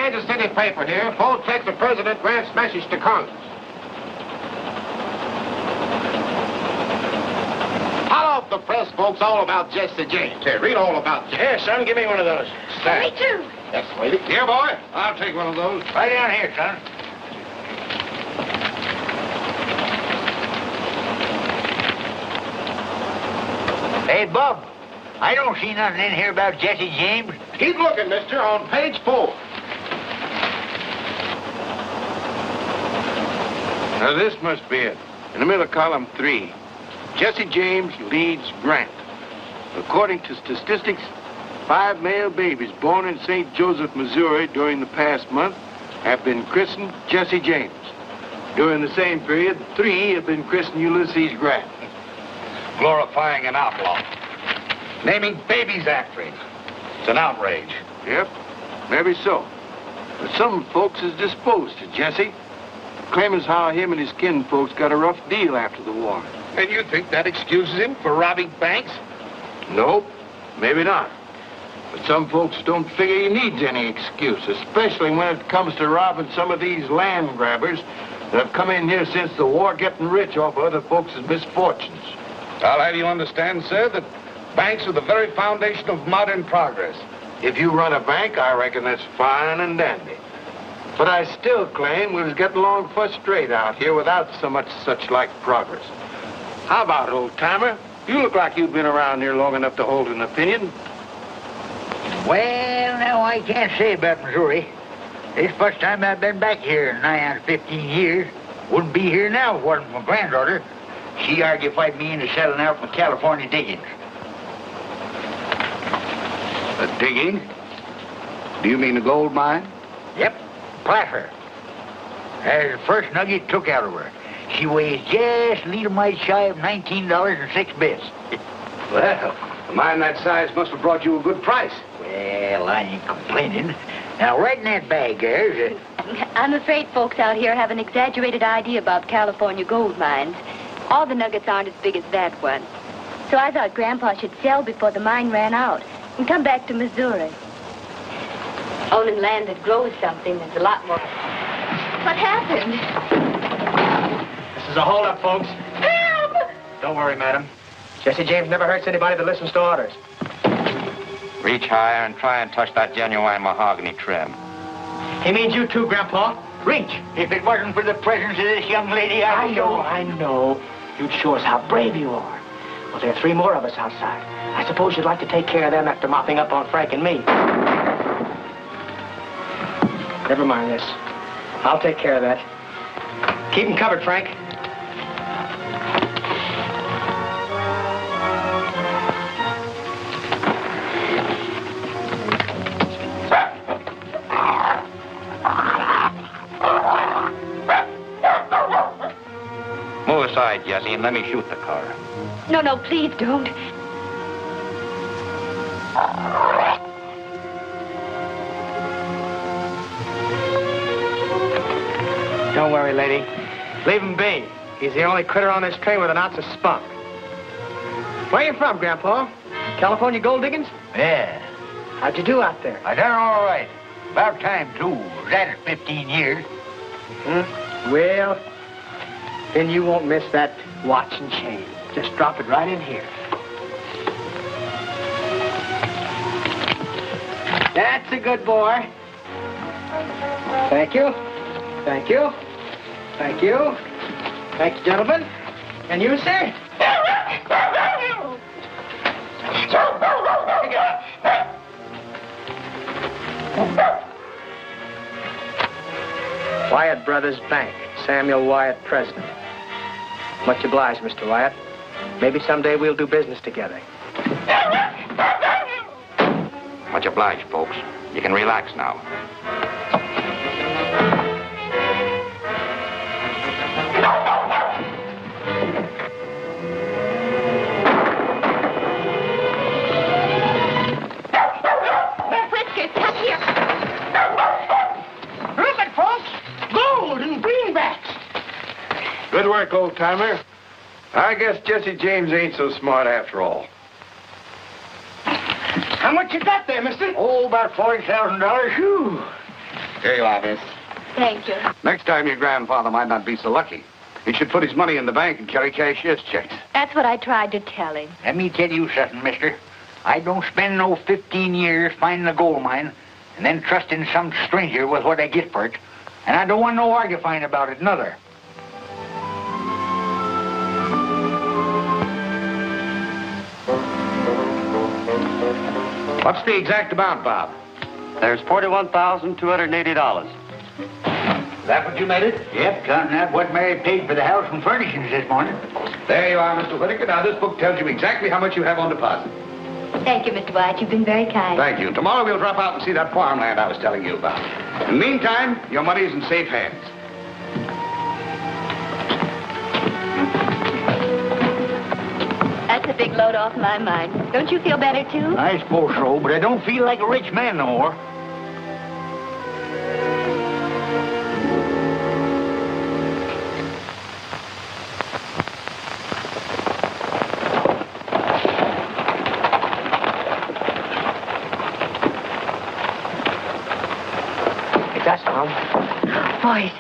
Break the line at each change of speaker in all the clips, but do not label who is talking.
Kansas City paper here. Full text of President Grant's message to Congress. Tell off the press folks all about Jesse James. Here, read all about Jesse.
Here, son, give me one of those.
Me too.
Yes, lady. Here, boy. I'll take one of those.
Right down here, son. Hey, Bob, I don't see nothing in here about Jesse James.
Keep looking, mister, on page 4.
Now, this must be it. In the middle of column 3, Jesse James leads Grant. According to statistics, 5 male babies born in St. Joseph, Missouri during the past month have been christened Jesse James. During the same period, 3 have been christened Ulysses Grant.
Glorifying an outlaw. Naming babies after him. It's an outrage.
Yep, maybe so. But some folks is disposed to Jesse. Claiming how him and his kinfolks got a rough deal after the war.
And you think that excuses him for robbing banks?
Nope, maybe not. But some folks don't figure he needs any excuse, especially when it comes to robbing some of these land grabbers that have come in here since the war, getting rich off of other folks' misfortunes.
I'll have you understand, sir, that banks are the very foundation of modern progress.
If you run a bank, I reckon that's fine and dandy. But I still claim we was getting along first rate out here without so much such-like progress. How about it, old-timer? You look like you've been around here long enough to hold an opinion.
Well, now, I can't say about Missouri. This first time I've been back here in nigh on 15 years. Wouldn't be here now if it wasn't for my granddaughter. She argued me into settling out for California diggings.
The digging? Do you mean the gold mine?
Yep, placer. There's the first nugget took out of her. She weighs just a little mite shy of $19.06.
Well, a mine that size must have brought you a good price.
Well, I ain't complaining. Now, right in that bag there's
I'm afraid folks out here have an exaggerated idea about California gold mines. All the nuggets aren't as big as that one. So I thought Grandpa should sell before the mine ran out and come back to Missouri. Owning land that grows something, there's a lot more. What happened?
This is a holdup, folks.
Help!
Don't worry, madam. Jesse James never hurts anybody that listens to orders.
Reach higher and try and touch that genuine mahogany trim.
He means you too, Grandpa. Reach.
If it wasn't for the presence of this young lady,
I know. You'd show us how brave you are. Well, there are 3 more of us outside. I suppose you'd like to take care of them after mopping up on Frank and me. Never mind this. I'll take care of that. Keep them covered, Frank.
Move aside, Jesse, and let me shoot the car.
No, please don't.
Don't worry, lady. Leave him be. He's the only critter on this train with an ounce of spunk. Where you from, Grandpa? California gold diggings?
Yeah.
How'd you do out there?
I done all right. About time, too. Was at it 15 years.
Well, then you won't miss that watch and chain. Just drop it right in here. That's a good boy. Thank you. Thank you. Thank you. Thank you, gentlemen. And you, sir? Wyatt Brothers Bank. Samuel Wyatt, president. Much obliged, Mr. Wyatt. Maybe someday we'll do business together.
Much obliged, folks. You can relax now.
Good work, old-timer. I guess Jesse James ain't so smart after all.
How much you got there, mister?
Oh, about $40,000. Whew.
Here you are, miss.
Thank you.
Next time your grandfather might not be so lucky. He should put his money in the bank and carry cashier's checks.
That's what I tried to tell him.
Let me tell you something, mister. I don't spend no 15 years finding a gold mine and then trusting some stranger with what I get for it. And I don't want no arguing about it, neither.
What's the exact amount, Bob?
There's $41,280.
Is that what you made it?
Yep, counting out what Mary paid for the house and furnishings this morning.
There you are, Mr. Whitaker. Now, this book tells you exactly how much you have on deposit.
Thank you, Mr. White. You've been very kind.
Thank you. Tomorrow we'll drop out and see that farmland I was telling you about. In the meantime, your money's in safe hands.
That's a big load off my mind. Don't you feel better, too?
I suppose so, but I don't feel like a rich man no more.
Boys,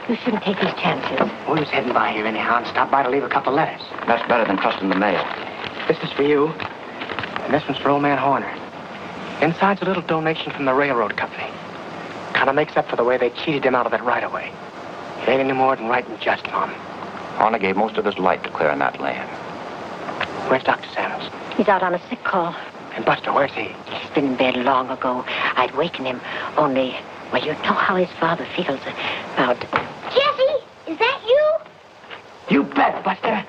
you shouldn't take these chances.
We was heading by here anyhow and stopped by to leave a couple letters.
That's better than trusting the mail.
This is for you, and this one's for old man Horner. Inside's a little donation from the railroad company. Kind of makes up for the way they cheated him out of it right away. It ain't any more than right and just, Mom.
Horner gave most of his life to clearing that land.
Where's Dr. Sanders?
He's out on a sick call.
And Buster, where's he?
He's been in bed long ago. I'd waken him, only, well, you know how his father feels about...
Jesse, is that you?
You bet, Buster.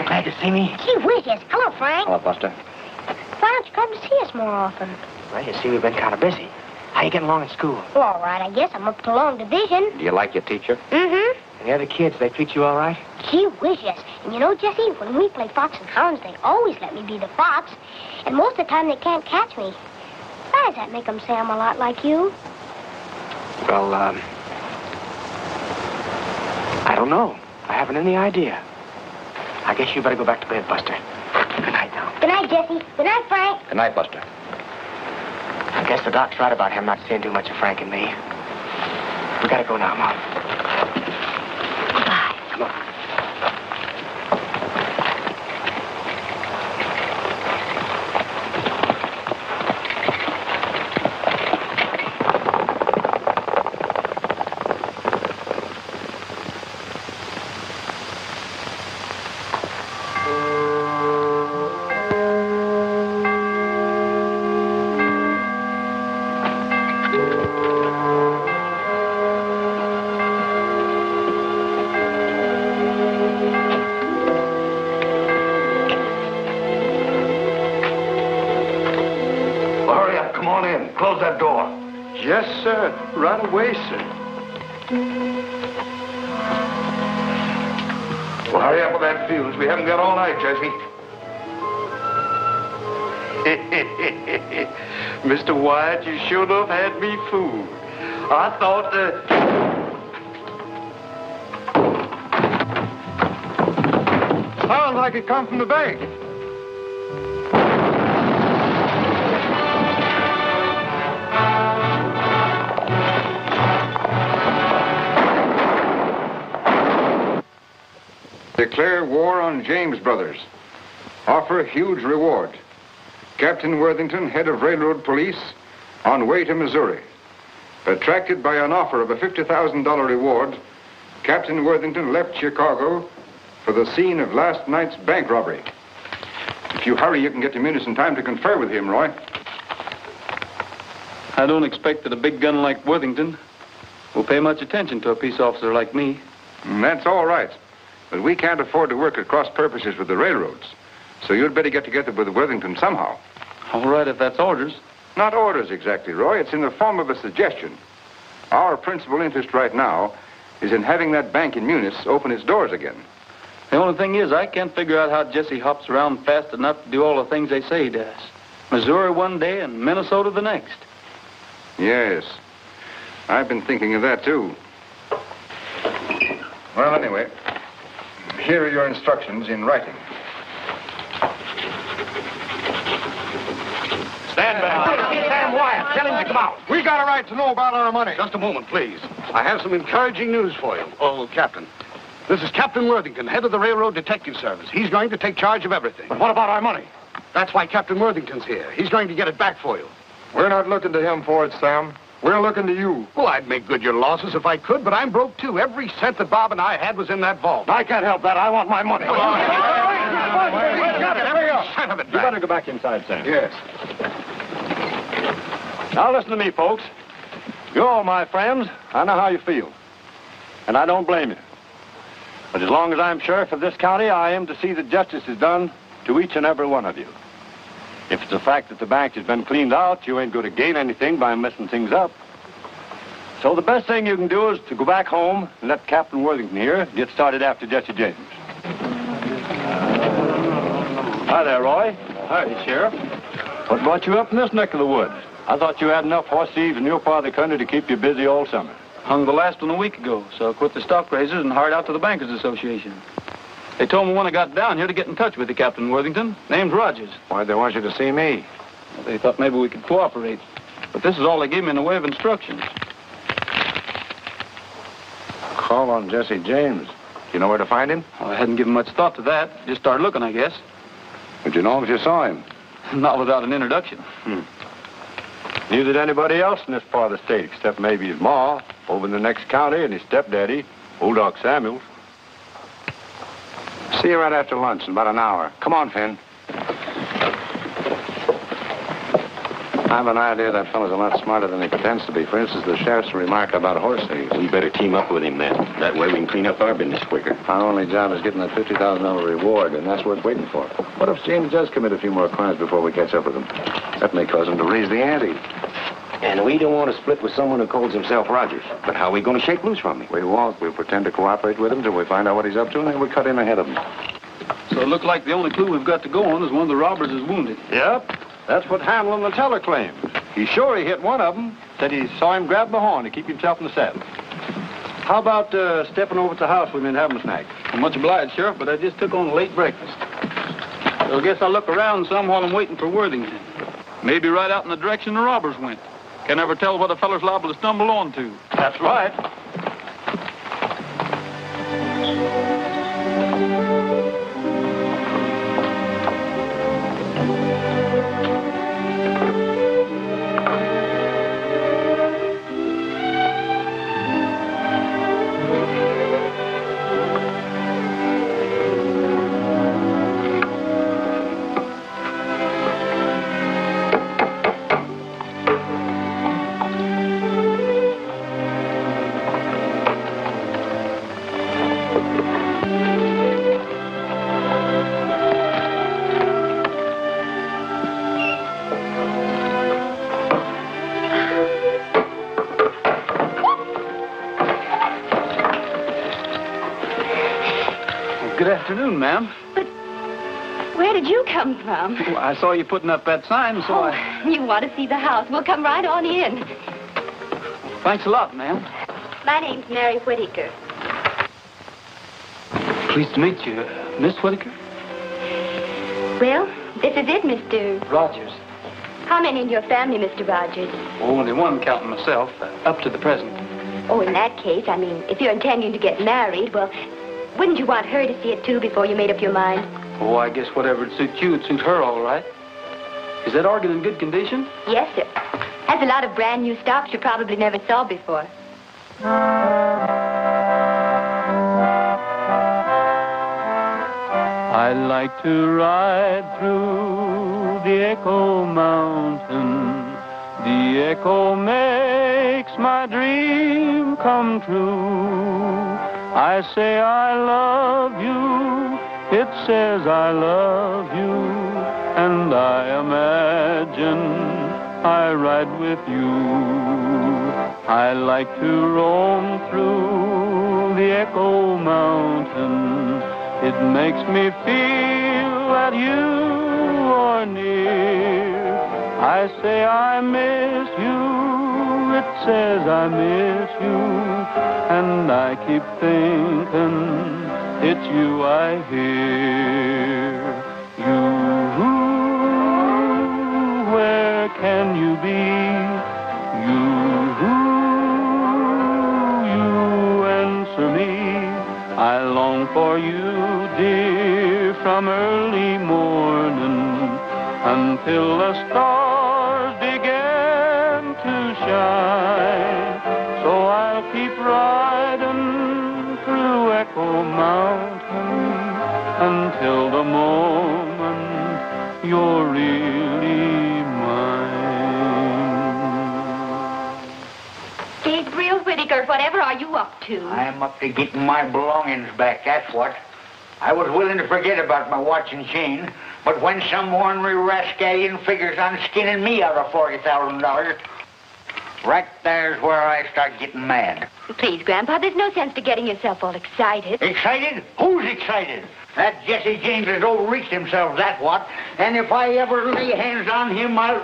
Glad to see me.
Gee whiz, yes. Hello, Frank.
Hello, Buster.
Why don't you come to see us more often?
Well, you see, we've been kind of busy. How you getting along in school?
Well, all right, I guess. I'm up to long division.
Do you like your teacher?
Mm-hmm.
And the other kids, they treat you all right?
Gee whiz, yes. And you know, Jesse, when we play fox and hounds, they always let me be the fox. And most of the time, they can't catch me. Why does that make them say I'm a lot like you?
Well, I don't know. I haven't any idea. I guess you better go back to bed, Buster. Good night now.
Good night, Jesse. Good night, Frank.
Good night, Buster.
I guess the doc's right about him not seeing too much of Frank and me. We gotta go now, Mom.
Goodbye.
Come on.
Close that door.
Yes, sir. Right away, sir.
Well, hurry up with that fuse. We haven't got all night, Jesse.
Mr. White, you sure enough had me fooled. I thought
Sounds like it come from the bank. Declare war on James Brothers. Offer huge reward. Captain Worthington, head of railroad police, on way to Missouri. Attracted by an offer of a $50,000 reward, Captain Worthington left Chicago for the scene of last night's bank robbery. If you hurry, you can get to Munis in time to confer with him, Roy.
I don't expect that a big gun like Worthington will pay much attention to a peace officer like me.
That's all right. But we can't afford to work at cross purposes with the railroads. So you'd better get together with Worthington somehow.
All right, if that's orders.
Not orders exactly, Roy. It's in the form of a suggestion. Our principal interest right now is in having that bank in Munis open its doors again.
The only thing is, I can't figure out how Jesse hops around fast enough to do all the things they say he does. Missouri one day and Minnesota the next.
Yes. I've been thinking of that, too. Well, anyway, here are your instructions in writing.
Stand back.
Sam Wyatt, tell him to come out.
We got a right to know about our money.
Just a moment, please. I have some encouraging news for you. Oh, Captain. This is Captain Worthington, head of the Railroad Detective Service. He's going to take charge of everything.
But what about our money?
That's why Captain Worthington's here. He's going to get it back for you.
We're not looking to him for it, Sam. We're looking to you.
Well, I'd make good your losses if I could, but I'm broke, too. Every cent that Bob and I had was in that vault.
I can't help that. I want my money.
Come on.
Son of a
You better go back inside, Sam.
Yes.
Now listen to me, folks. You're all my friends. I know how you feel. And I don't blame you. But as long as I'm sheriff of this county, I am to see that justice is done to each and every one of you. If it's the fact that the bank has been cleaned out, you ain't going to gain anything by messing things up. So the best thing you can do is to go back home and let Captain Worthington here get started after Jesse James. Hi there, Roy.
Hi, Sheriff.
What brought you up in this neck of the woods? I thought you had enough horse thieves in your part of the country to keep you busy all summer.
Hung the last one a week ago, so I quit the stock raisers and hired out to the Bankers Association. They told me when I got down here to get in touch with you, Captain Worthington. Name's Rogers.
Why'd they want you to see me?
Well, they thought maybe we could cooperate. But this is all they gave me in the way of instructions.
Call on Jesse James. You know where to find him?
Well, I hadn't given much thought to that. Just started looking, I guess.
Would you know if you saw him?
Not without an introduction.
Neither did anybody else in this part of the state, except maybe his ma, over in the next county, and his stepdaddy, Old Doc Samuels. See you right after lunch in about an hour. Come on, Finn. I have an idea that fellow's a lot smarter than he pretends to be. For instance, the sheriff's remark about horse thieves.
We better team up with him then. That way we can clean up our business quicker.
Our only job is getting that $50,000 reward, and that's worth waiting for. What if James does commit a few more crimes before we catch up with him? That may cause him to raise the ante.
And we don't want to split with someone who calls himself Rogers. But how are we going to shake loose from him?
We won't. We'll pretend to cooperate with him till we find out what he's up to, and then we cut in ahead of him.
So it looks like the only clue we've got to go on is one of the robbers is wounded.
Yep. That's what Hamlin, the teller, claims. He's sure he hit one of them. Said he saw him grab the horn to keep himself in the saddle. How about stepping over to the house with me and having a snack?
I'm much obliged, Sheriff, but I just took on a late breakfast. So I guess I'll look around some while I'm waiting for Worthington. Maybe right out in the direction the robbers went. Can never tell what a feller's liable to stumble onto.
That's right.
Good afternoon, ma'am.
But where did you come from?
Well, I saw you putting up that sign, so
You want to see the house? We'll come right on in.
Thanks a lot, ma'am.
My name's Mary Whittaker.
Pleased to meet you, Miss Whittaker.
Well, this is it, Mr.
Rogers.
How many in your family, Mr. Rogers?
Only one, counting myself, up to the present.
Oh, in that case, I mean, if you're intending to get married, well, wouldn't you want her to see it, too, before you made up your mind?
Oh, I guess whatever would suit you, it'd suit her all right. Is that organ in good condition?
Yes, sir. Has a lot of brand new stock you probably never saw before.
I like to ride through the Echo Mountain. The echo makes my dream come true. I say I love you, it says I love you, and I imagine I ride with you. I like to roam through the Echo Mountain. It makes me feel that you are near. I say I miss you, it says I miss you, and I keep thinking it's you I hear. You, where can you be? You answer me. I long for you, dear, from early morning until the stars began to shine. So I'll keep riding through Echo Mountain until the moment you're really mine.
Gabriel Whittaker, whatever are you up to?
I'm up to getting my belongings back, that's what. I was willing to forget about my watch and chain, but when some ornery rascallion figures on skinning me out of $40,000, right there's where I start getting mad.
Please, Grandpa, there's no sense to getting yourself all excited.
Excited? Who's excited? That Jesse James has overreached himself, that's what. And if I ever lay hands on him, I'll...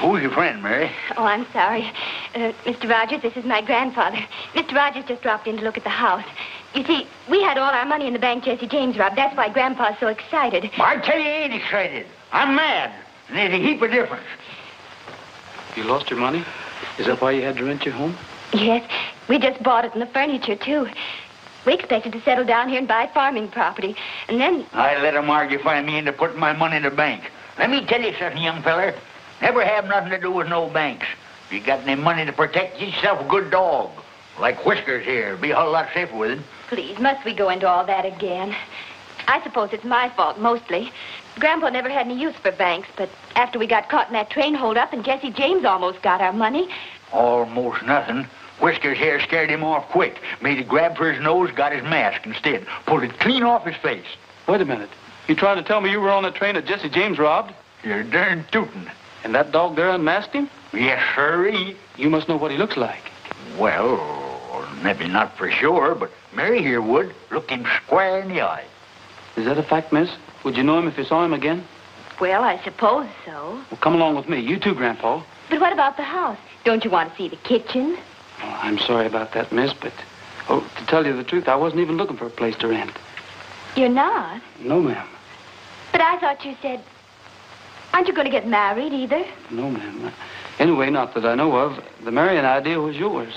Who's your friend, Mary?
Oh, I'm sorry. Mr. Rogers, this is my grandfather. Mr. Rogers just dropped in to look at the house. You see, we had all our money in the bank Jesse James robbed. That's why Grandpa's so excited.
I tell you, I ain't excited. I'm mad. And there's a heap of difference.
You lost your money? Is that why you had to rent your home?
Yes, we just bought it and the furniture, too. We expected to settle down here and buy farming property. And then...
I let him argufy me into putting my money in the bank. Let me tell you something, young feller. Never have nothing to do with no banks. If you got any money to protect, get yourself a good dog. Like Whiskers here. Be a whole lot safer with him.
Please, must we go into all that again? I suppose it's my fault, mostly. Grandpa never had any use for banks, but after we got caught in that train holdup and Jesse James almost got our money...
Almost nothing. Whiskers here scared him off quick. Made a grab for his nose, got his mask instead. Pulled it clean off his face.
Wait a minute. You trying to tell me you were on that train that Jesse James robbed?
You're darn tootin'.
And that dog there unmasked him?
Yes, sirree.
You must know what he looks like.
Well, maybe not for sure, but Mary here would. Look him square in the eye.
Is that a fact, miss? Would you know him if you saw him again?
Well, I suppose so.
Well, come along with me. You too, Grandpa.
But what about the house? Don't you want to see the kitchen?
Oh, I'm sorry about that, miss, but... Oh, to tell you the truth, I wasn't even looking for a place to rent.
You're not?
No, ma'am.
But I thought you said... Aren't you going to get married, either?
No, ma'am. Anyway, not that I know of. The marrying idea was yours.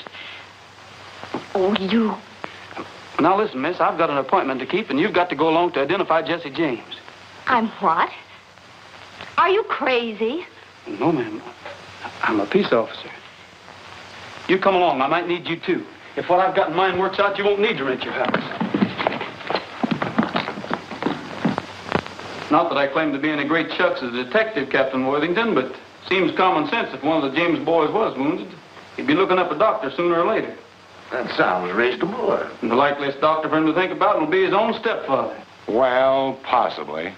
Oh, you...
Now, listen, miss, I've got an appointment to keep, and you've got to go along to identify Jesse James.
I'm what? Are you crazy?
No, ma'am. I'm a peace officer. You come along. I might need you, too. If what I've got in mind works out, you won't need to rent your house. Not that I claim to be any great shucks as a detective, Captain Worthington, but seems common sense if one of the James boys was wounded. He'd be looking up a doctor sooner or later.
That sounds reasonable.
And the likeliest doctor for him to think about will be his own stepfather.
Well, possibly.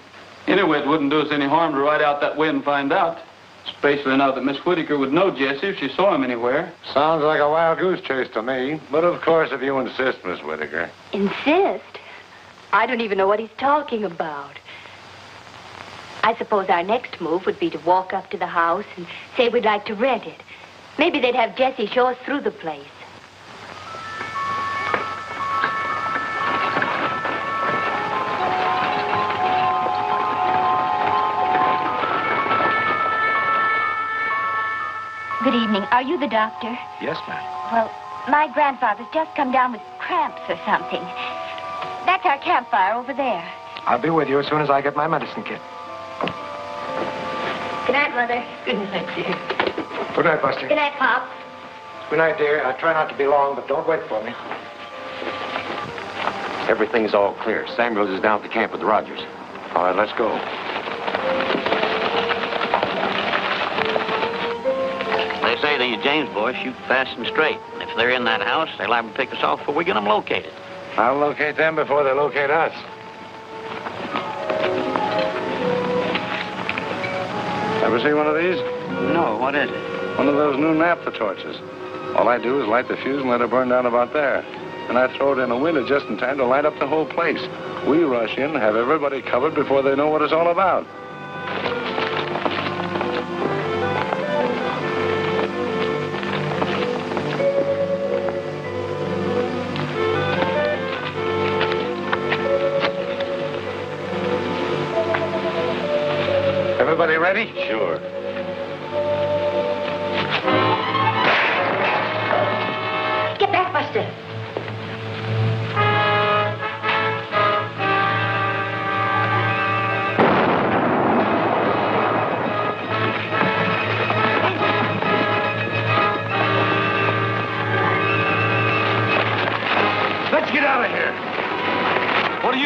Anyway, it wouldn't do us any harm to ride out that way and find out. Especially now that Miss Whittaker would know Jesse if she saw him anywhere.
Sounds like a wild goose chase to me. But of course, if you insist, Miss Whittaker.
Insist? I don't even know what he's talking about. I suppose our next move would be to walk up to the house and say we'd like to rent it. Maybe they'd have Jesse show us through the place. Good evening. Are you the doctor?
Yes, ma'am.
Well, my grandfather's just come down with cramps or something. That's our campfire over there.
I'll be with you as soon as I get my medicine kit.
Good night, Mother. Good night, dear.
Good night, Buster.
Good night, Pop.
Good night, dear. I'll try not to be long, but don't wait for me.
Everything's all clear. Samuels is down at the camp with Rogers. All right, let's go.
They say the James boys shoot fast and straight. And if they're in that house, they'll liable to pick us off before we get them located.
I'll locate them before they locate us. Ever see one of these?
No, what is it?
One of those new naphtha torches. All I do is light the fuse and let it burn down about there. And I throw it in a window just in time to light up the whole place. We rush in, have everybody covered before they know what it's all about. Everybody ready?
Sure.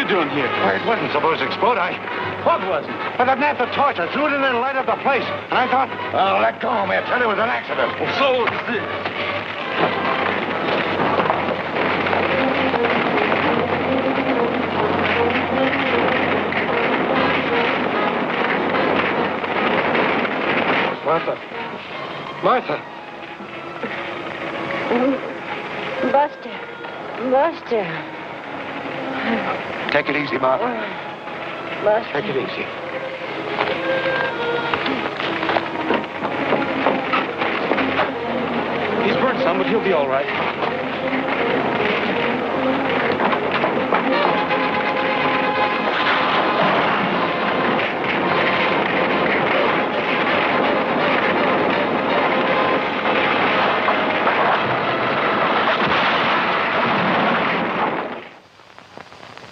doing here?
Well, it wasn't supposed to explode.
What wasn't?
Well, that lamp of torch, I threw it in and lighted up the place. And I thought, oh, let go, man. I tell you, it was an accident.
So it's this.
Martha.
Buster.
Take it easy, Martha.
Buster.
Take it easy.
He's burnt some, but he'll be all right.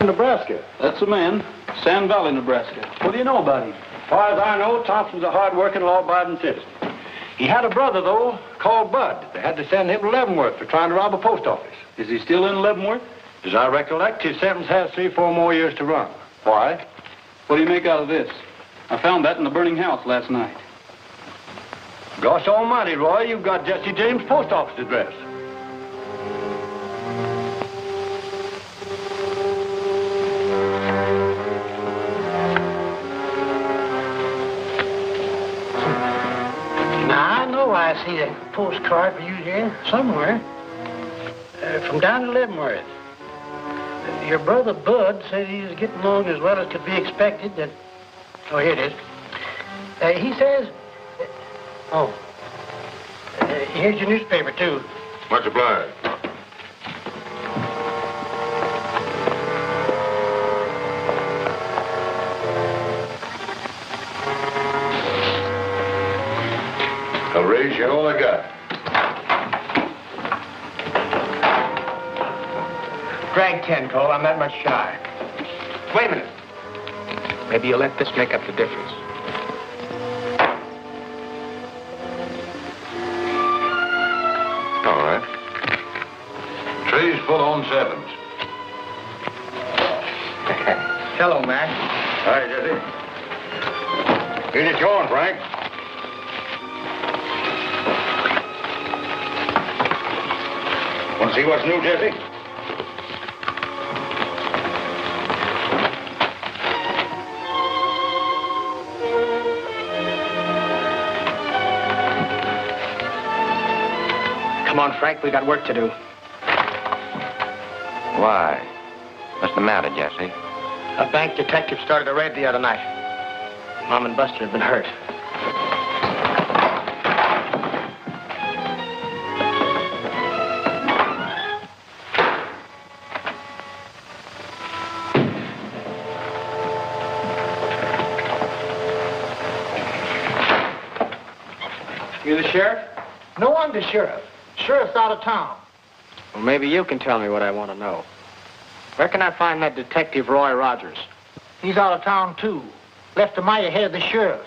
Nebraska. That's the man. Sand Valley, Nebraska. What do you know about him?
As far as I know, Thompson's a hard-working, law-abiding citizen. He had a brother, though, called Bud. They had to send him to Leavenworth for trying to rob a post office.
Is he still in Leavenworth?
As I recollect, his sentence has 3 or 4 more years to run. Why?
What do you make out of this? I found that in the burning house last night.
Gosh almighty, Roy, you've got Jesse James' post office address.
I see a postcard for you here somewhere from down in Leavenworth. Your brother Bud said he was getting along as well as could be expected. And oh, here it is. He says, here's your newspaper too.
Much obliged. I'll raise you all I got.
Drag 10, Cole. I'm that much shy. Wait a minute. Maybe you'll let this make up the difference.
All right. Tray's full on 7s.
Hello, Mac.
Hi, Jesse. Here's it going, Frank. Want to see what's new, Jesse?
Come on, Frank. We got work to do.
Why? What's the matter, Jesse?
A bank detective started a raid the other night. Mom and Buster have been hurt. You the sheriff?
No, I'm the sheriff. Sheriff's out of town.
Well, maybe you can tell me what I want to know. Where can I find that detective Roy Rogers?
He's out of town, too. Left a mile ahead of the sheriff.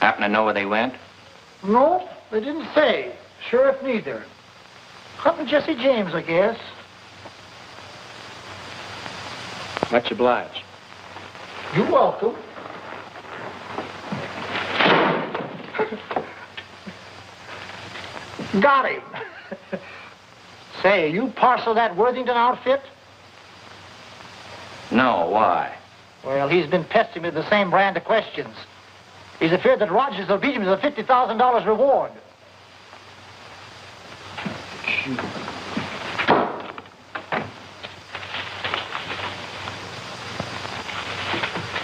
Happen to know where they went?
No, they didn't say. Sheriff neither. Hunting Jesse James, I guess.
Much obliged.
You're welcome. Got him. Say, you parcel that Worthington outfit?
No, why?
Well, he's been pestering me with the same brand of questions. He's afraid that Rogers will beat him to the $50,000 reward.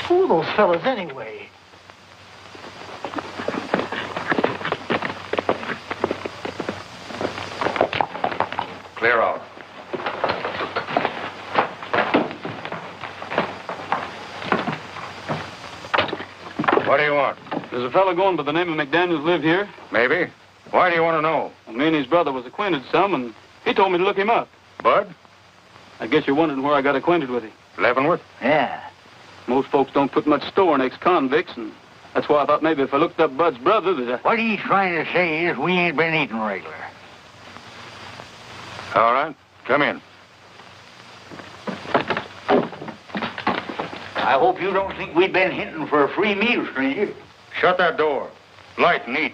Who are those fellas anyway?
Clear out. What do you want?
Does a fellow going by the name of McDaniels live here?
Maybe. Why do you want to know?
Well, me and his brother was acquainted some, and he told me to look him up.
Bud?
I guess you're wondering where I got acquainted with him.
Leavenworth?
Yeah.
Most folks don't put much store in ex-convicts, and that's why I thought maybe if I looked up Bud's brother, that
What he's trying to say is we ain't been eating regular.
All right. Come in.
I hope you don't think we've been hinting for a free meal, stranger.
Shut that door. Light, neat.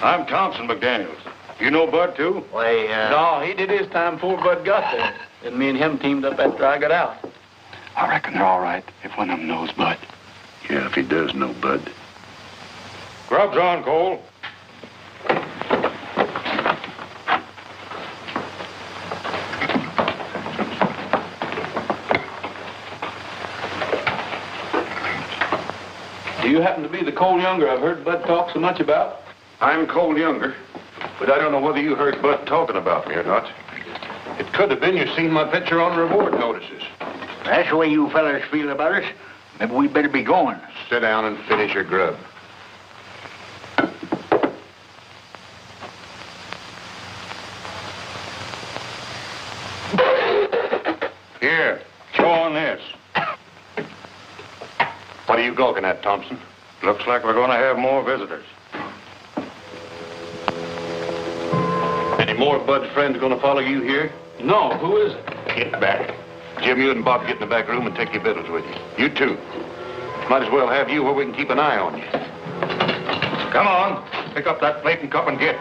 I'm Thompson McDaniels. You know Bud, too?
Why,
No, he did his time before Bud got there. And me and him teamed up after I got out.
I reckon they're all right if one of them knows Bud.
Yeah, if he does know Bud.
Grub's on, Cole.
Do you happen to be the Cole Younger I've heard Bud talk so much about?
I'm Cole Younger, but I don't know whether you heard Bud talking about me or not. It could have been you seen my picture on reward notices.
That's the way you fellas feel about us. Maybe we better be going.
Sit down and finish your grub. Here, chew on this. What are you gawking at, Thompson? Looks like we're going to have more visitors. Any more of Bud's friends going to follow you here?
No, who is it?
Get back. Jim, you and Bob get in the back room and take your victuals with you. You too. Might as well have you where we can keep an eye on you. Come on. Pick up that plate and cup and get.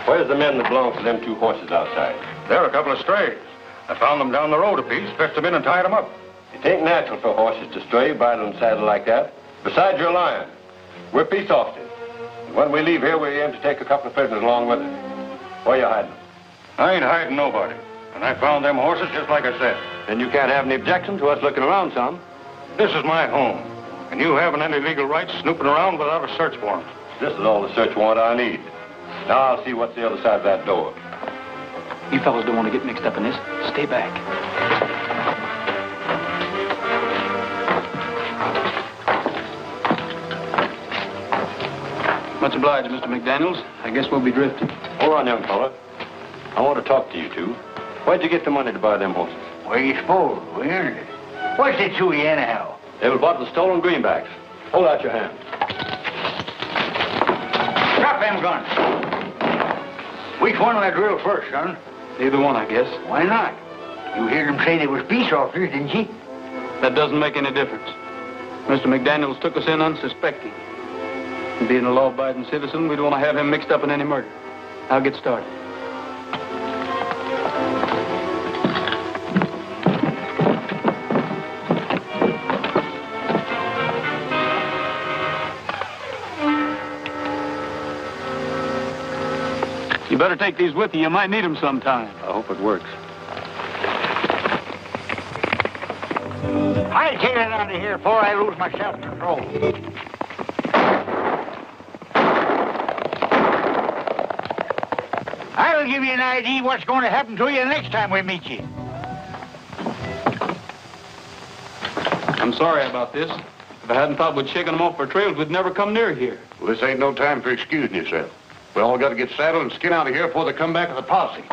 Where's the men that belong to them two horses outside?
They're a couple of strays. I found them down the road a piece, fetched them in and tied them up.
It ain't natural for horses to stray, bridle and saddle like that. Besides, you're lying. We're peace officers. And when we leave here, we aim to take a couple of prisoners along with us. Where you hiding them?
I ain't hiding nobody. And I found them horses just like I said.
Then you can't have any objection to us looking around some.
This is my home. And you haven't any legal rights snooping around without a search warrant.
This is all the search warrant I need. Now I'll see what's the other side of that door.
You fellas don't want to get mixed up in this. Stay back. Much obliged, Mr. McDaniels. I guess we'll be drifting.
Hold on, young fella. I want to talk to you two. Where'd you get the money to buy them horses?
Where you suppose? We earned it. What's it to you anyhow?
They were bought with stolen greenbacks. Hold out your hand.
Drop them guns. Which one will I drill first, son?
Either one, I guess.
Why not? You heard them say they was peace officers, didn't you?
That doesn't make any difference. Mr. McDaniels took us in unsuspecting. And being a law-abiding citizen, we don't want to have him mixed up in any murder. I'll get started. You better take these with you. You might need them sometime.
I hope it works.
I'll take it out of here before I lose my self-control. I'll give you an idea what's going to happen to you the next time we meet you.
I'm sorry about this. If I hadn't thought we'd shaken them off our trails, we'd never come near here.
Well, this ain't no time for excusing yourself. We all got to get saddled and skin out of here before they come back with the posse.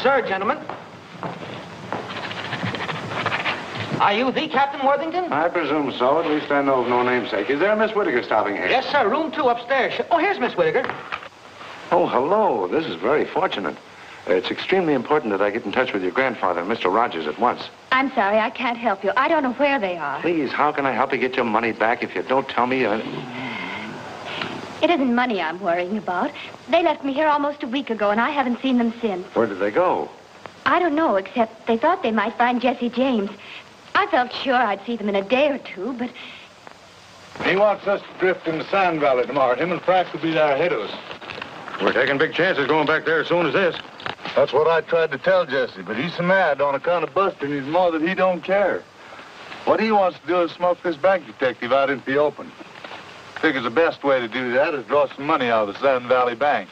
Sir, gentlemen. Are you the Captain Worthington?
I presume so. At least I know of no namesake. Is there a Miss Whittaker stopping here?
Yes, sir. Room 2 upstairs. Oh, here's Miss Whittaker.
Oh, hello. This is very fortunate. It's extremely important that I get in touch with your grandfather, Mr. Rogers, at once.
I'm sorry, I can't help you. I don't know where they are.
Please, how can I help you get your money back if you don't tell me?
It isn't money I'm worrying about. They left me here almost a week ago, and I haven't seen them since.
Where did they go?
I don't know, except they thought they might find Jesse James. I felt sure I'd see them in a day or two, but...
He wants us to drift in the Sand Valley tomorrow. Him and Pratt will be there ahead of us. We're taking big chances going back there as soon as this.
That's what I tried to tell Jesse, but he's so mad on account of busting his mother that he don't care. What he wants to do is smoke this bank detective out into the open. Figures the best way to do that is draw some money out of the Sun Valley Bank.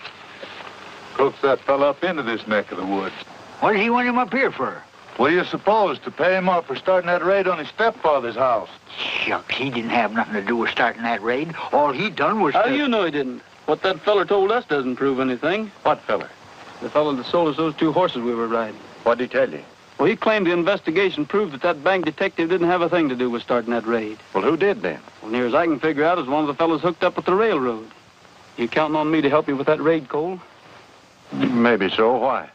Coax that fella up into this neck of the woods.
What does he want him up here for?
What do you suppose? To pay him off for starting that raid on his stepfather's house.
Shucks, he didn't have nothing to do with starting that raid. All he done was...
How do you know he didn't? What that feller told us doesn't prove anything.
What feller?
The fellow that sold us those 2 horses we were riding.
What'd he tell you?
Well, he claimed the investigation proved that that bank detective didn't have a thing to do with starting that raid.
Well, who did then?
Well, near as I can figure out, is one of the fellows hooked up with the railroad. You counting on me to help you with that raid, Cole?
Maybe so. Why?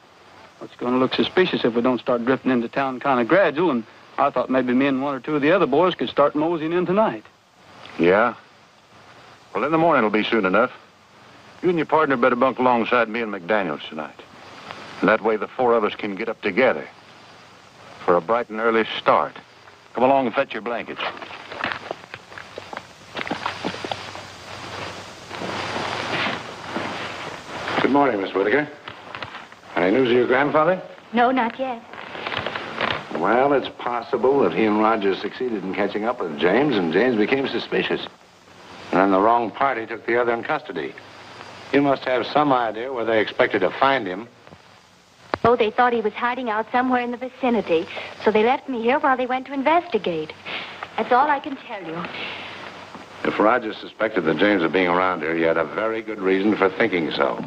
It's going to look suspicious if we don't start drifting into town kind of gradual, and I thought maybe me and 1 or 2 of the other boys could start moseying in tonight.
Yeah? Well, in the morning it'll be soon enough. You and your partner better bunk alongside me and McDaniels tonight. And that way the 4 of us can get up together for a bright and early start. Come along and fetch your blankets.
Good morning, Miss Whittaker. Any news of your grandfather?
No, not yet.
Well, it's possible that he and Rogers succeeded in catching up with James, and James became suspicious. And then the wrong party took the other in custody. You must have some idea where they expected to find him.
Oh, they thought he was hiding out somewhere in the vicinity, so they left me here while they went to investigate. That's all I can tell you.
If Rogers suspected that James was being around here, he had a very good reason for thinking so.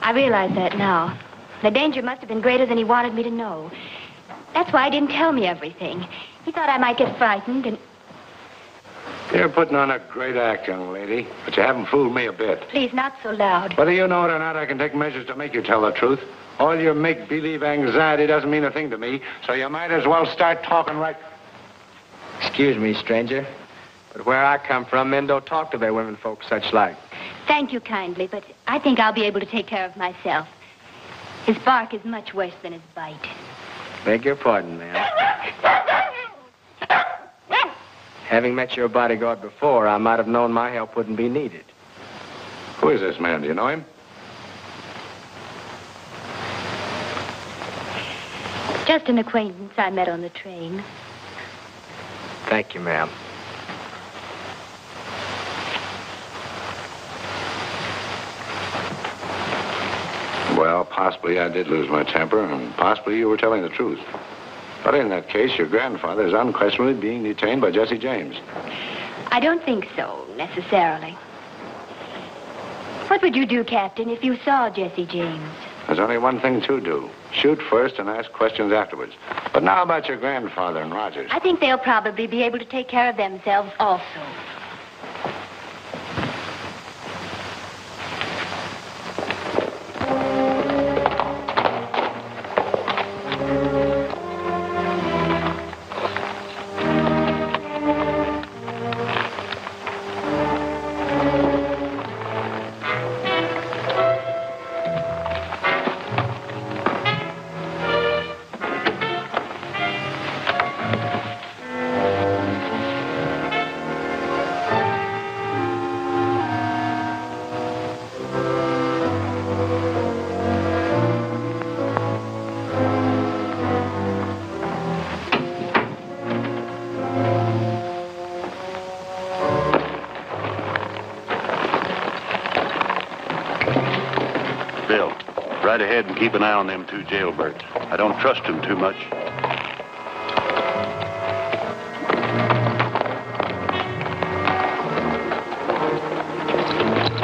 I realize that now. The danger must have been greater than he wanted me to know. That's why he didn't tell me everything. He thought I might get frightened and...
You're putting on a great act, young lady, but you haven't fooled me a bit.
Please, not so loud.
Whether you know it or not, I can take measures to make you tell the truth. All your make-believe anxiety doesn't mean a thing to me, so you might as well start talking right...
Excuse me, stranger, but where I come from, men don't talk to their women folks such like.
Thank you kindly, but I think I'll be able to take care of myself. His bark is much worse than his bite.
Beg your pardon, ma'am. Having met your bodyguard before, I might have known my help wouldn't be needed.
Who is this man? Do you know him?
Just an acquaintance I met on the train.
Thank you, ma'am.
Well, possibly I did lose my temper, and possibly you were telling the truth. But in that case, your grandfather is unquestionably being detained by Jesse James.
I don't think so, necessarily. What would you do, Captain, if you saw Jesse James?
There's only one thing to do. Shoot first and ask questions afterwards. But now about your grandfather and Rogers.
I think they'll probably be able to take care of themselves also.
Right ahead and keep an eye on them 2 jailbirds. I don't trust them too much.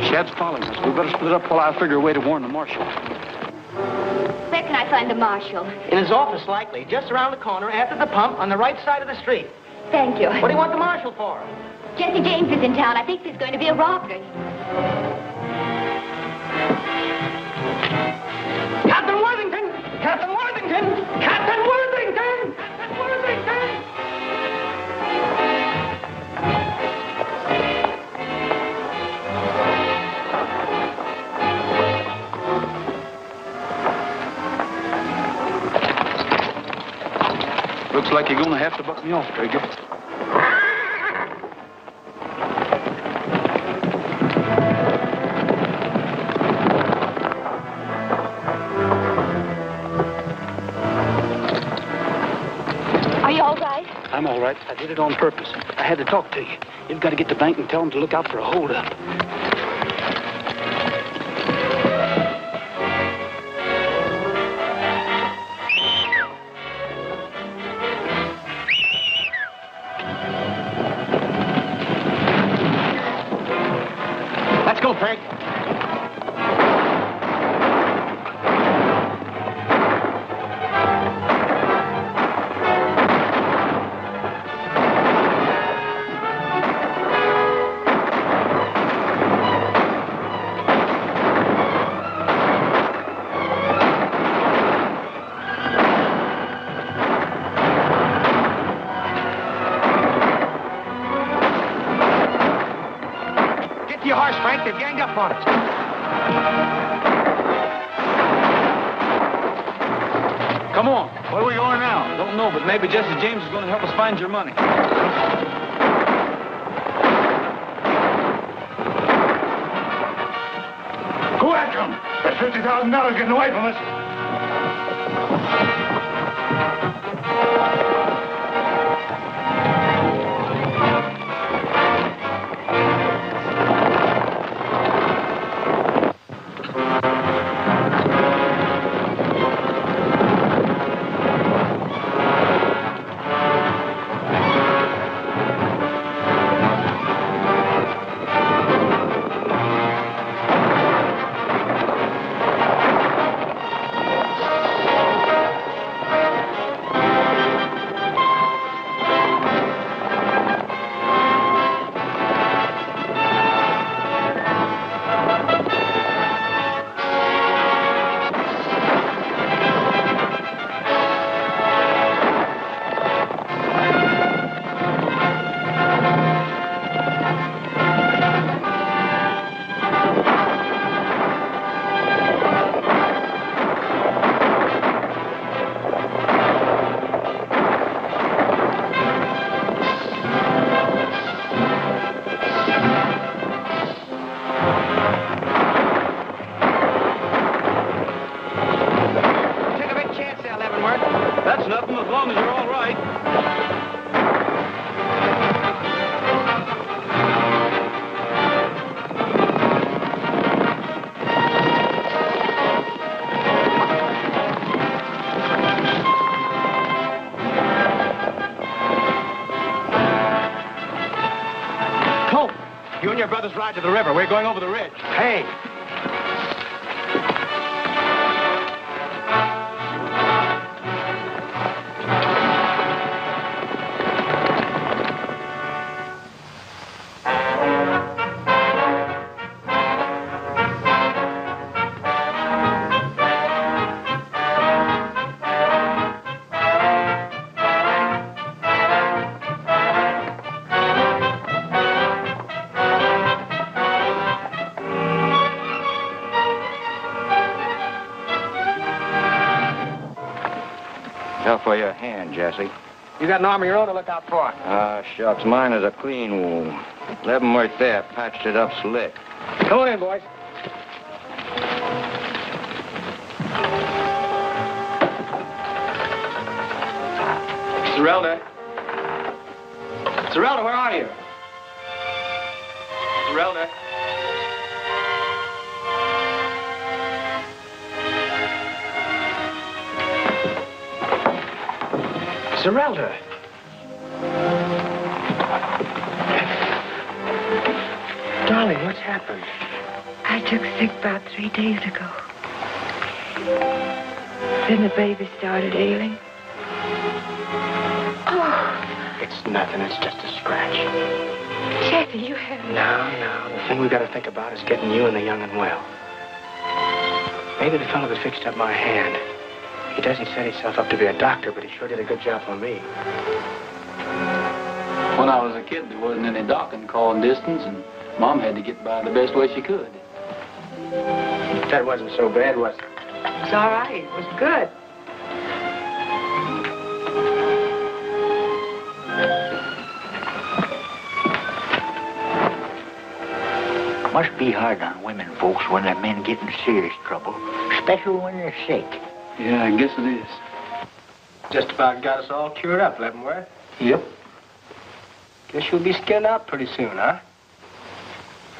Shad's following us. We better split up while I figure a way to warn the marshal.
Where can I find the marshal?
In his office, likely. Just around the corner, after the pump, on the right side of the street.
Thank you.
What do you want the marshal for?
Jesse James is in town. I think there's going to be a robbery.
Captain Worthington! Captain Worthington! Captain Worthington! Captain Worthington!
Looks like you're going to have to buck me off, Trigger. right. I did it on purpose. I had to talk to you. You've got to get to the bank and tell them to look out for a holdup.
Let's go, Frank. They've ganged up on us.
Come on. Where are we going now? Don't know, but maybe Jesse James is going to help us find your money.
Go after him. That's $50,000 getting away from us.
Your brothers ride to the river. We're going over the ridge. Hey!
For your hand, Jesse.
You got an arm of your own to look out for.
Shucks, mine is a clean wound. Leavenworth there patched it up slick.
Come on in, boys.
Earle. Earle, where are you? Earle.
Earle. Darling, what's happened?
I took sick about 3 days ago. Then the baby started ailing. Oh.
It's nothing. It's just a scratch.
Jesse, you have...
No. The thing we got to think about is getting you and the young and well. Maybe the fellow that fixed up my hand. He doesn't set himself up to be a doctor, but he sure did a good job on me.
When I was a kid, there wasn't any dock in calling distance, and Mom had to get by the best way she could.
That wasn't so bad, was it?
It's all right. It was good.
Must be hard on women folks when their men get in serious trouble, especially when they're sick.
Yeah, I guess it is.
Just about got us all cured up, Leavenworth.
Yep.
Guess you'll be skinned out pretty soon, huh?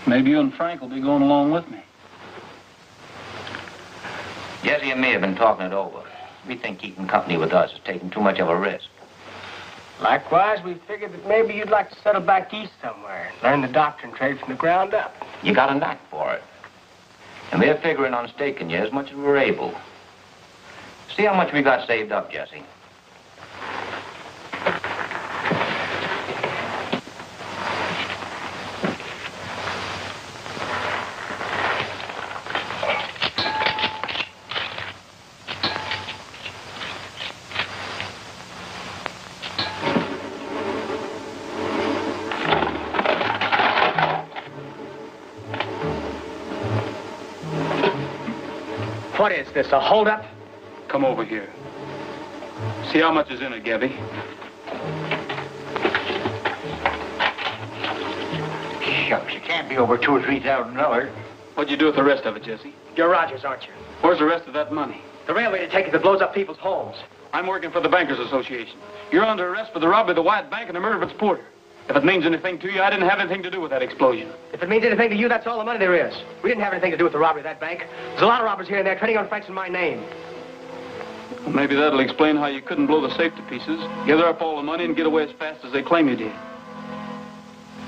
Maybe you and Frank will be going along with me.
Jesse and me have been talking it over. We think keeping company with us is taking too much of a risk.
Likewise, we figured that maybe you'd like to settle back east somewhere and learn the doctrine trade from the ground up.
You got a knack for it. And we're figuring on staking you as much as we're able. See how much we got saved up, Jesse.
What is this, a holdup?
Come over here. See how much is in it, Gabby.
Shucks, it can't be over $2,000 or $3,000.
What'd you do with the rest of it, Jesse?
You're Rogers, aren't you?
Where's the rest of that money?
The railway detective that blows up people's homes.
I'm working for the Bankers Association. You're under arrest for the robbery of the White Bank and the murder of its porter. If it means anything to you, I didn't have anything to do with that explosion.
If it means anything to you, that's all the money there is. We didn't have anything to do with the robbery of that bank. There's a lot of robbers here and there trading on Frank's and my name.
Well, maybe that'll explain how you couldn't blow the safe to pieces, gather up all the money, and get away as fast as they claim you did.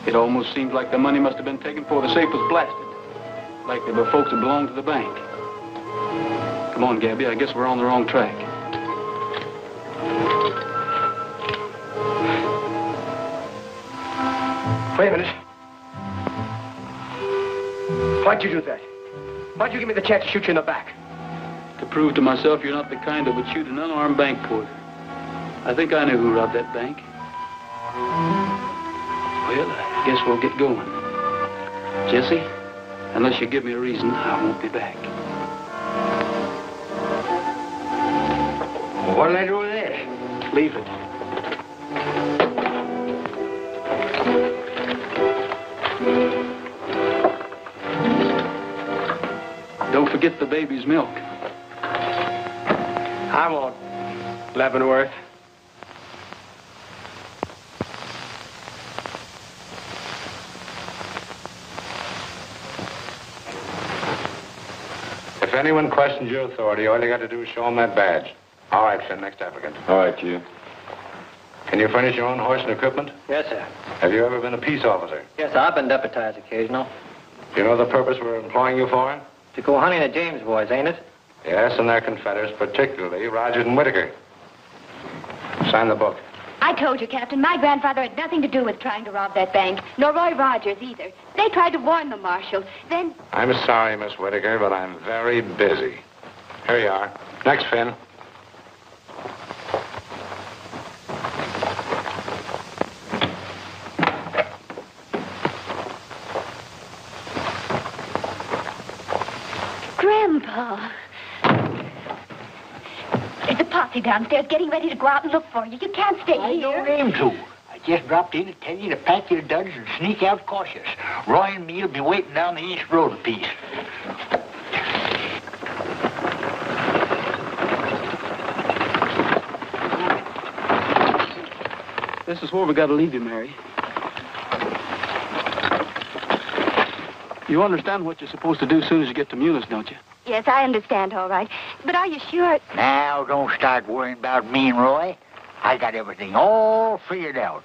It almost seems like the money must have been taken before the safe was blasted. Like they were folks that belonged to the bank. Come on, Gabby, I guess we're on the wrong track.
Wait a minute. Why'd you do that? Why'd you give me the chance to shoot you in the back?
To prove to myself you're not the kind that would shoot an unarmed bank porter. I think I knew who robbed that bank. Well, I guess we'll get going. Jesse, unless you give me a reason, I won't be back.
Well, what'll I do with this?
Leave it. Don't forget the baby's milk.
I won't, Leavenworth.
If anyone questions your authority, all you got to do is show them that badge. All right, Finn, next applicant.
All right, Q.
Can you furnish your own horse and equipment?
Yes, sir.
Have you ever been a peace officer?
Yes, sir. I've been deputized occasional.
Do you know the purpose we're employing you for?
To go hunting the James boys, ain't it?
Yes, and their confederates, particularly Rogers and Whitaker. Sign the book.
I told you, Captain, my grandfather had nothing to do with trying to rob that bank, nor Roy Rogers either. They tried to warn the marshal. Then...
I'm sorry, Miss Whitaker, but I'm very busy. Here you are. Next, Finn.
Grandpa. There's a posse downstairs getting ready to go out and look for you. You can't stay
I
here.
don't aim to. I just dropped in to tell you to pack your duds and sneak out cautious. Roy and me'll be waiting down the East Road a piece.
This is where we got to leave you, Mary. You understand what you're supposed to do as soon as you get to Munis, don't you?
Yes, I understand, all right. But are you sure?
Now, don't start worrying about me and Roy. I got everything all figured out.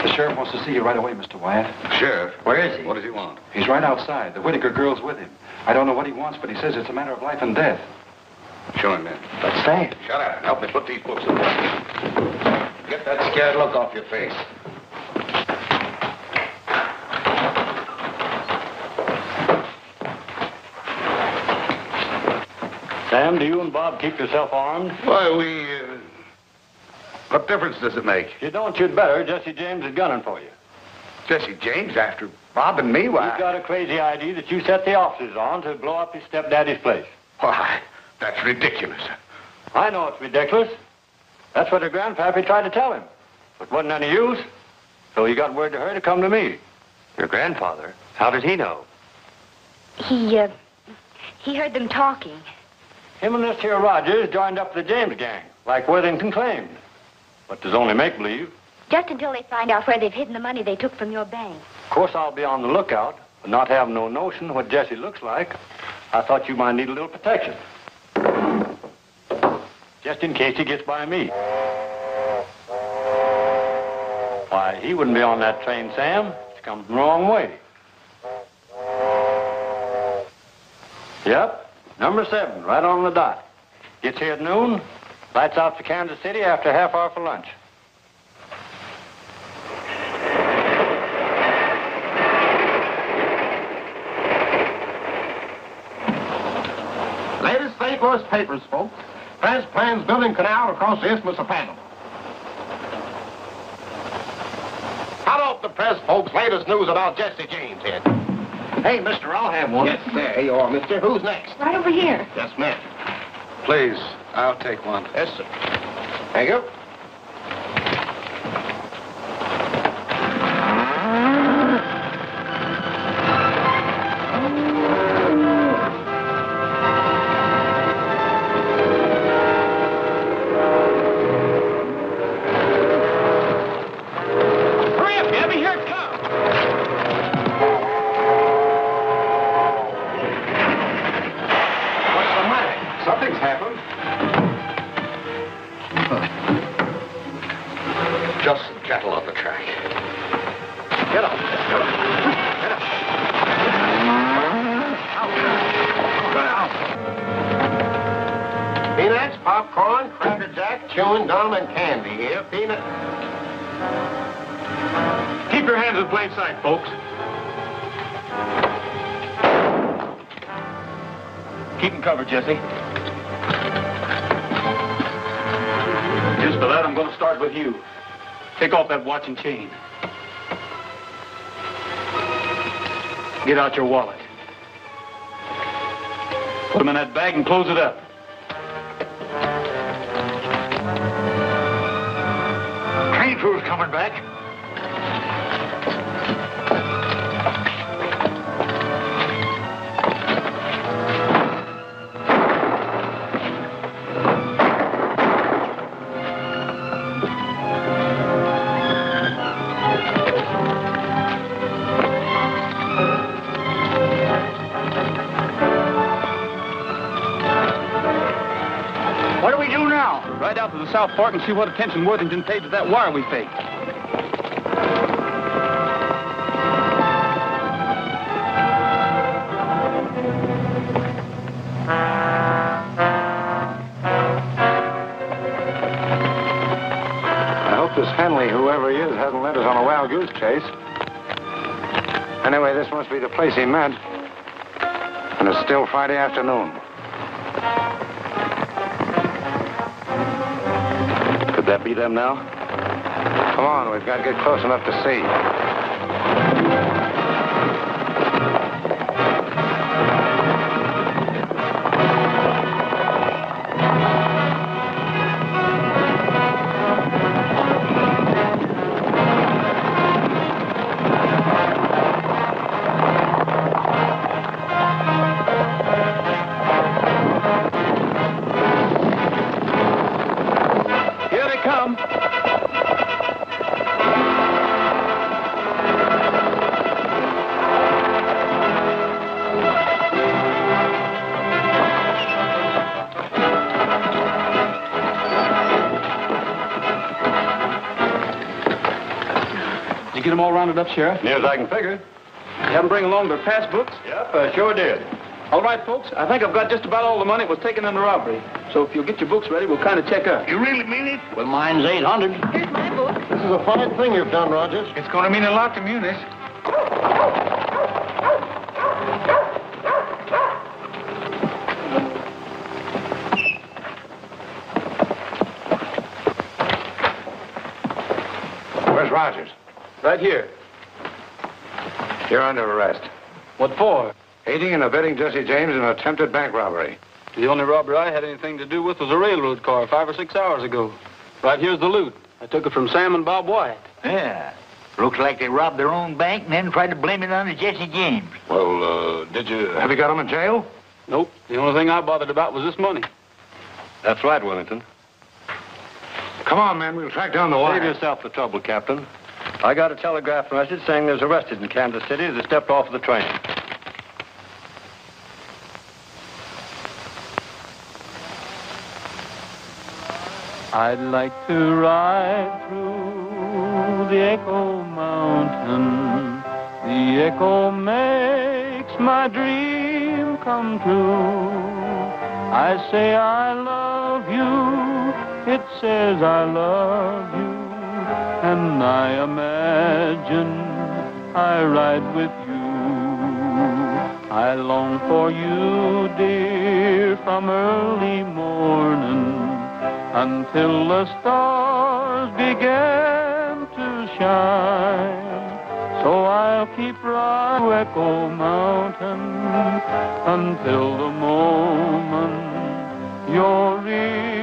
The sheriff wants to see you right away, Mr. Wyatt.
Sheriff?
Where is he?
What does he want?
He's right outside. The Whitaker girl's with him. I don't know what he wants, but he says it's a matter of life and death.
Show him in.
Let's stay.
Shut up. Help me put these books away. Get that scared look off your face.
Sam, do you and Bob keep yourself armed?
Why, what difference does it make?
You don't, you'd better. Jesse James is gunning for you.
Jesse James after Bob and me? Why?
He's got a crazy idea that you set the officers on to blow up his stepdaddy's place.
Why, that's ridiculous.
I know it's ridiculous. That's what her grandpappy tried to tell him. But wasn't any use. So he got word to her to come to me.
Your grandfather? How did he know?
He heard them talking.
Him and this here Rogers joined up the James gang, like Worthington claimed. But there's only make-believe.
Just until they find out where they've hidden the money they took from your bank.
Of course, I'll be on the lookout, but not having no notion what Jesse looks like, I thought you might need a little protection. Just in case he gets by me. Why, he wouldn't be on that train, Sam. It's come the wrong way. Yep, number 7, right on the dot. Gets here at noon, lights out for Kansas City after a half hour for lunch.
Latest St. Louis papers, folks. France plans building canal across the Isthmus of Panama. Hot off the press, folks. Latest news about Jesse James here. Hey, mister, I'll have one. Yes, there you are, mister. Who's next?
Right over here.
Yes, ma'am.
Please, I'll take one.
Yes, sir. Thank you. Hurry up, Gabby. Here it comes.
What's the matter? Something's happened.
Just some cattle on the track. Get up. Get up. Get up. Out. Peanuts, popcorn, Cracker Jack, chewing gum, and candy here. Peanut.
Keep your hands in plain sight, folks. Keep them covered, Jesse. Just for that, I'm going to start with you. Take off that watch and chain. Get out your wallet. Put them in that bag and close it up.
Train crew's coming back. What do we do now?
Ride out to the South Fork and see what attention Worthington paid to that wire we faked.
I hope this Henley, whoever he is, hasn't led us on a wild goose chase. Anyway, this must be the place he meant. And it's still Friday afternoon.
Could that be them now?
Come on, we've got to get close enough to see.
Here they come. Did you get them all rounded up, Sheriff?
Near as I can figure.
You have them bring along their pass books?
Yep, I sure did.
All right, folks. I think I've got just about all the money that was taken in the robbery. So if you'll get your books ready, we'll kind of check up.
You really mean it?
Well, mine's 800.
Here's my book.
This is a fine thing you've done, Rogers.
It's going to mean a lot to Munis.
Where's Rogers?
Right here.
You're under arrest.
What for?
Aiding and abetting Jesse James in an attempted bank robbery.
The only robbery I had anything to do with was a railroad car 5 or 6 hours ago. Right here's the loot. I took it from Sam and Bob White.
Yeah. Looks like they robbed their own bank and then tried to blame it on Jesse James.
Well, have you got him in jail?
Nope. The only thing I bothered about was this money.
That's right, Wellington. Come on, man. We'll track down the wire. Save yourself the trouble, Captain. I got a telegraph message saying there's arrested in Kansas City as they stepped off the train.
I'd like to ride through the Echo Mountain. The echo makes my dream come true. I say I love you, it says I love you, and I imagine I ride with you. I long for you, dear, from early morning until the stars began to shine. So I'll keep riding to Echo Mountain until the moment you're in.